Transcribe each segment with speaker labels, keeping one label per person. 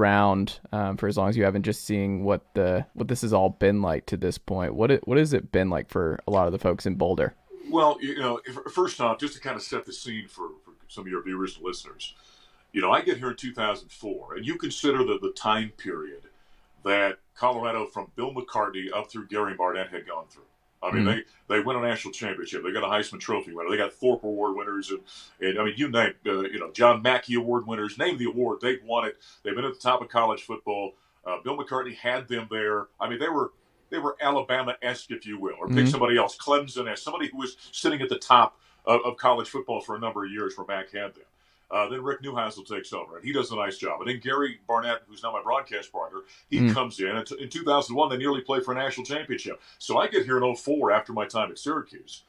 Speaker 1: around for as long as you have, and just seeing what this has all been like to this point. What has it been like for a lot of the folks in Boulder?
Speaker 2: Well, first off, just to kind of set the scene for some of your viewers and listeners, I get here in 2004, and you consider the time period that Colorado, from Bill McCartney up through Gary Barnett, had gone through. I mean, they win a national championship. They got a Heisman Trophy winner. They got Thorpe Award winners, and I mean, you name, John Mackey Award winners. Name the award, they've won it. They've been at the top of college football. Bill McCartney had them there. I mean, they were Alabama-esque, if you will, or pick somebody else, Clemson-esque, somebody who was sitting at the top of college football for a number of years where Mac had them. Then Rick Neuheisel takes over, and he does a nice job. And then Gary Barnett, who's now my broadcast partner, he comes in. And in 2001, they nearly played for a national championship. So I get here in 2004 after my time at Syracuse.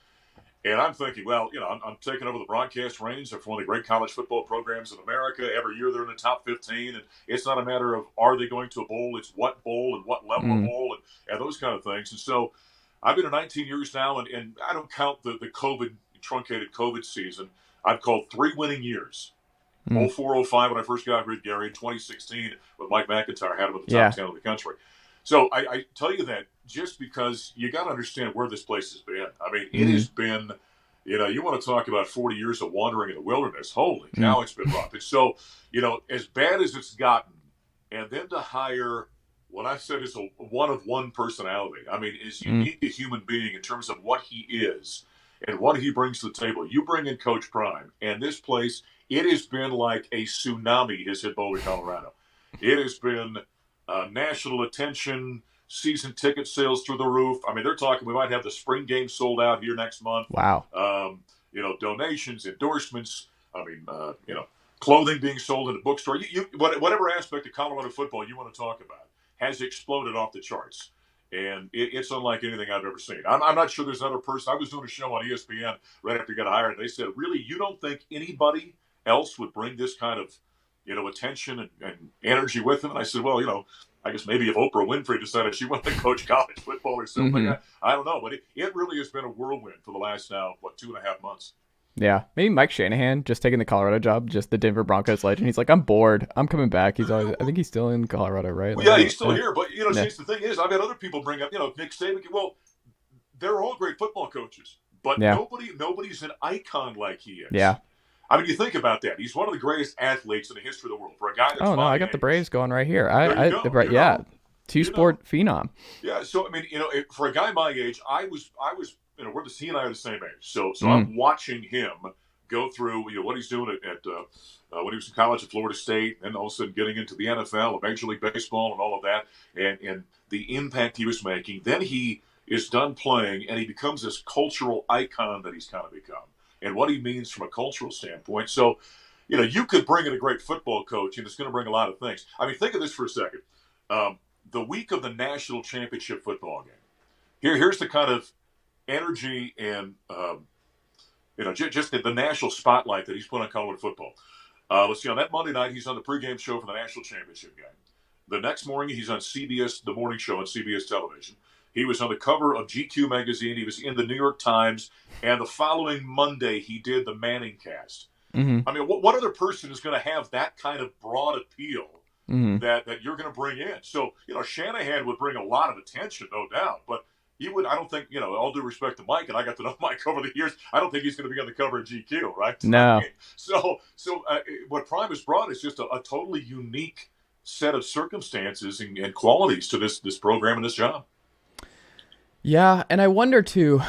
Speaker 2: And I'm thinking, well, I'm taking over the broadcast reins of one of the great college football programs in America. Every year they're in the top 15. And it's not a matter of are they going to a bowl, it's what bowl and what level of bowl and those kind of things. And so I've been here 19 years now, and I don't count the truncated COVID season. I've called 3 winning years. 04, 05 when I first got here with Gary, in 2016 with Mike McIntyre, had him at the top 10 of the country. So I tell you that just because you got to understand where this place has been. I mean, it has been, you want to talk about 40 years of wandering in the wilderness. Holy cow, it's been rough. And so, as bad as it's gotten, and then to hire what I said is a one-of-one personality. I mean, is unique a human being in terms of what he is and what he brings to the table. You bring in Coach Prime, and this place, it has been like a tsunami has hit Boulder, Colorado. It has been national attention, season ticket sales through the roof. I mean, they're talking we might have the spring game sold out here next month.
Speaker 1: Wow.
Speaker 2: Donations, endorsements. I mean, clothing being sold in the bookstore. Whatever aspect of Colorado football you want to talk about has exploded off the charts. And it's unlike anything I've ever seen. I'm not sure there's another person. I was doing a show on ESPN right after he got hired, and they said, really, you don't think anybody else would bring this kind of, attention and energy with him? And I said, well, I guess maybe if Oprah Winfrey decided she wanted to coach college football or something, I don't know. But it really has been a whirlwind for the last now, 2.5 months.
Speaker 1: Yeah, maybe Mike Shanahan just taking the Colorado job, just the Denver Broncos legend. He's like, I'm bored. I'm coming back. I think he's still in Colorado, right?
Speaker 2: Well, yeah, he's still here. But, since the thing is, I've had other people bring up, Nick Saban. Well, they're all great football coaches, but nobody's an icon like he is.
Speaker 1: Yeah.
Speaker 2: I mean, you think about that. He's one of the greatest athletes in the history of the world. For a guy that's
Speaker 1: I got the Braves going right here. Two-sport phenom.
Speaker 2: Yeah, so, I mean, for a guy my age, I was he and I are the same age. So I'm watching him go through, what he's doing at when he was in college at Florida State, and all of a sudden getting into the NFL, Major League Baseball, and all of that, and the impact he was making. Then he is done playing, and he becomes this cultural icon that he's kind of become, and what he means from a cultural standpoint. So, you could bring in a great football coach, and it's going to bring a lot of things. I mean, think of this for a second. The week of the national championship football game, here's the kind of energy and just the national spotlight that he's put on Colorado football. Let's see, on that Monday night, he's on the pregame show for the national championship game. The next morning, he's on CBS, the morning show on CBS television. He was on the cover of GQ magazine. He was in the New York Times. And the following Monday, he did the Manning cast. I mean, what other person is going to have that kind of broad appeal that you're going to bring in? So, Shanahan would bring a lot of attention, no doubt. But I don't think, all due respect to Mike, and I got to know Mike over the years, I don't think he's going to be on the cover of GQ, right?
Speaker 1: No.
Speaker 2: So what Prime has brought is just a totally unique set of circumstances and qualities to this program and this job.
Speaker 1: Yeah, and I wonder too,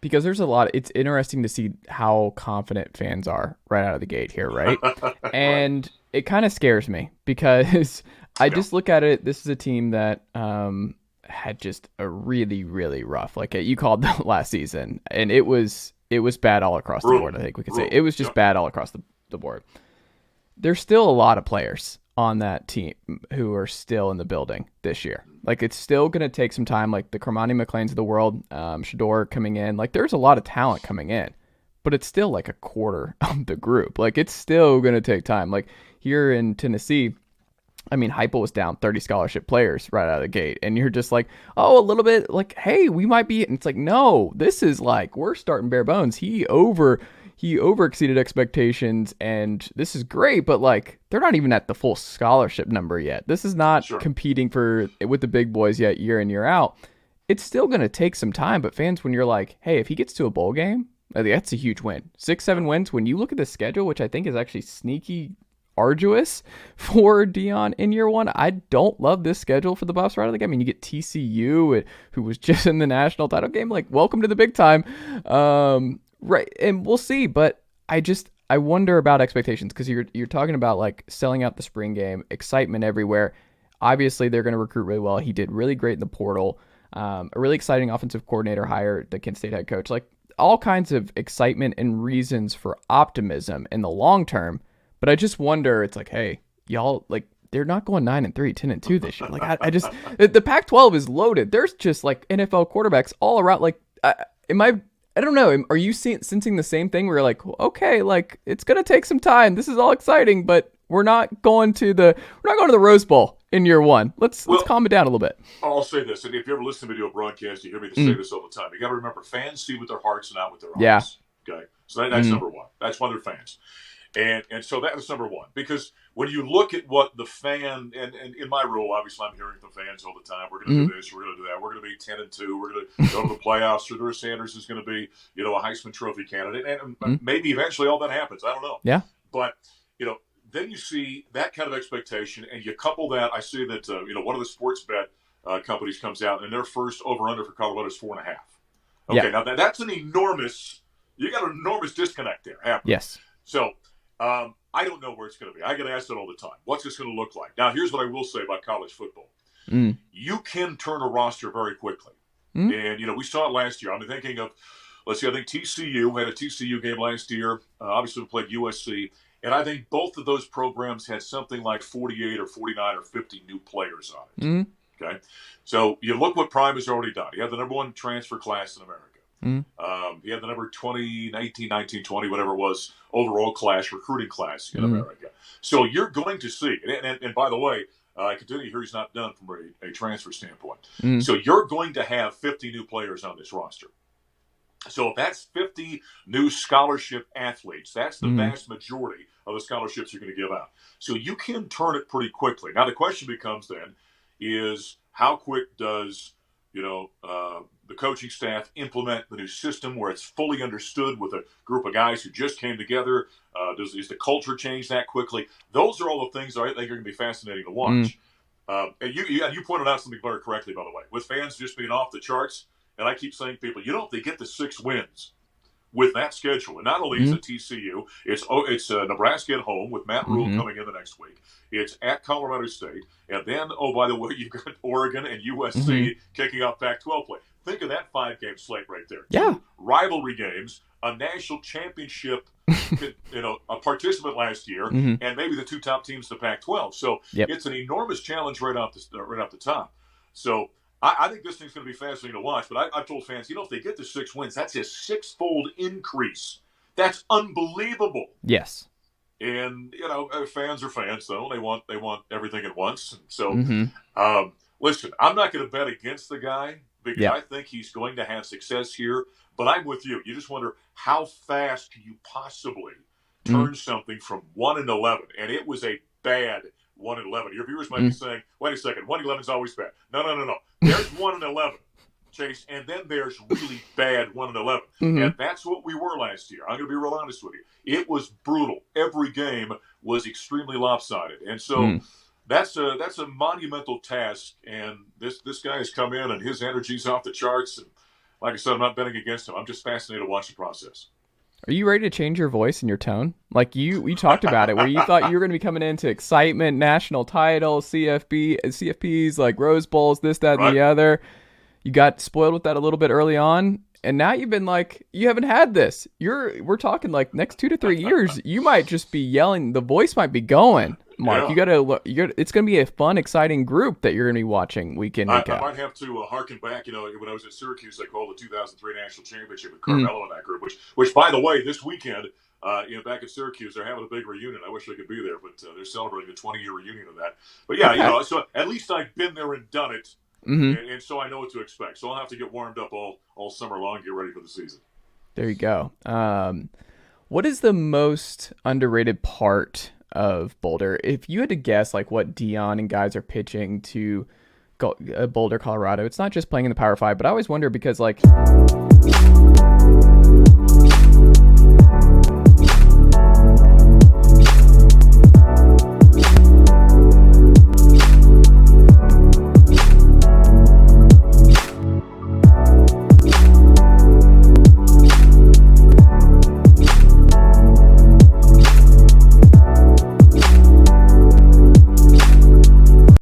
Speaker 1: because there's a lot. It's interesting to see how confident fans are right out of the gate here, right? And it kind of scares me because I just look at it. This is a team that had just a really, really rough, like you called the last season, and it was bad all across the board. I think we could say it was just bad all across the board. There's still a lot of players on that team who are still in the building this year. Like, it's still going to take some time, like the Cormani McLeans of the world, Shador coming in. Like, there's a lot of talent coming in, but it's still like a quarter of the group. Like, it's still going to take time. Like, here in Tennessee, I mean, Heupel was down 30 scholarship players right out of the gate. And you're just like, oh, a little bit like, hey, we might be. And it's like, no, this is like, we're starting bare bones. He he over exceeded expectations, and this is great, but like they're not even at the full scholarship number yet. This is not competing with the big boys yet, year in, year out. It's still going to take some time, but fans, when you're like, hey, if he gets to a bowl game, that's a huge win. 6-7 wins. When you look at the schedule, which I think is actually sneaky arduous for Deion in year one, I don't love this schedule for the Buffs right out of the game. I mean, you get TCU, who was just in the national title game. Like, welcome to the big time. Right, and we'll see. But I wonder about expectations, because you're talking about like selling out the spring game, excitement everywhere. Obviously, they're going to recruit really well. He did really great in the portal. A really exciting offensive coordinator hire, the Kent State head coach. Like, all kinds of excitement and reasons for optimism in the long term. But I just wonder, it's like, hey, y'all, like, they're not going 9-3, 10-2 this year. Like, I just, the Pac-12 is loaded. There's just like NFL quarterbacks all around. Like, I don't know. Are you sensing the same thing where you're like, okay, like, it's going to take some time. This is all exciting, but we're not going to the Rose Bowl in year one. Let's calm it down a little bit.
Speaker 2: I'll say this, and if you ever listen to video broadcast, you hear me say this all the time. You got to remember, fans see with their hearts and not with their eyes. Yeah. Okay, so that's number one. That's why they're fans, and so that is number one. Because when you look at what the fan, and in my role, obviously, I'm hearing from fans all the time. We're going to do this. We're going to do that. We're going to be 10-2. We're going to go to the playoffs. Or Deion Sanders is going to be, a Heisman Trophy candidate, and maybe eventually all that happens. I don't know.
Speaker 1: Yeah,
Speaker 2: but then you see that kind of expectation, and you couple that. I see that one of the sports bet companies comes out, and their first over/under for Colorado is 4.5. Okay, now that's an enormous. You got an enormous disconnect there happening.
Speaker 1: Yes.
Speaker 2: So I don't know where it's going to be. I get asked it all the time. What's this going to look like? Now, here's what I will say about college football. You can turn a roster very quickly, and we saw it last year. I'm thinking of, let's see, I think TCU had a TCU game last year. Obviously, we played USC. And I think both of those programs had something like 48 or 49 or 50 new players on it. Okay, so you look what Prime has already done. He had the number one transfer class in America. He had the number 19, 20, whatever it was, overall class, recruiting class in America. So you're going to see, and by the way, I continue to hear he's not done from a transfer standpoint. So you're going to have 50 new players on this roster. So if that's 50 new scholarship athletes, that's the vast majority of the scholarships you're going to give out. So you can turn it pretty quickly. Now, the question becomes then is how quick does, the coaching staff implement the new system where it's fully understood with a group of guys who just came together? Is the culture change that quickly? Those are all the things that I think are going to be fascinating to watch. And you pointed out something very correctly, by the way, with fans just being off the charts. And I keep saying to people, if they get the 6 wins with that schedule, and not only is it TCU, it's Nebraska at home with Matt Rule coming in the next week. It's at Colorado State. And then, by the way, you've got Oregon and USC kicking off Pac-12 play. Think of that 5-game slate right there.
Speaker 1: Yeah.
Speaker 2: 2 rivalry games, a national championship, a participant last year, and maybe the 2 top teams in the Pac-12. So it's an enormous challenge right off the top. So I think this thing's going to be fascinating to watch, but I've told fans, if they get to 6 wins, that's a 6-fold increase. That's unbelievable.
Speaker 1: Yes.
Speaker 2: And, fans are fans, though. They want everything at once. And so, listen, I'm not going to bet against the guy because I think he's going to have success here. But I'm with you. You just wonder how fast can you possibly turn something from 1-11, and it was a bad 1-11. Your viewers might be saying, wait a second, 1-11 is always bad. No. There's 1-11, Chase, and then there's really bad 1-11. And that's what we were last year. I'm going to be real honest with you. It was brutal. Every game was extremely lopsided. And so that's a monumental task. And this guy has come in, and his energy's off the charts. And like I said, I'm not betting against him. I'm just fascinated to watch the process.
Speaker 1: Are you ready to change your voice and your tone? Like we talked about it, where you thought you were going to be coming into excitement, national titles, CFPs, like Rose Bowls, this, that, and the other. You got spoiled with that a little bit early on, and now you've been like, you haven't had this. We're talking like next 2 to 3 years, you might just be yelling. The voice might be going. Mark, you gotta look. It's gonna be a fun, exciting group that you're gonna be watching week in, week out.
Speaker 2: I might have to harken back. When I was at Syracuse, I called the 2003 national championship with Carmelo in that group. Which, by the way, this weekend, back at Syracuse, they're having a big reunion. I wish I could be there, but they're celebrating the 20-year reunion of that. But so at least I've been there and done it, and so I know what to expect. So I'll have to get warmed up all summer long, get ready for the season.
Speaker 1: There you go. What is the most underrated part of Boulder? If you had to guess, like what Deion and guys are pitching to Boulder, Colorado, it's not just playing in the Power Five, but I always wonder because like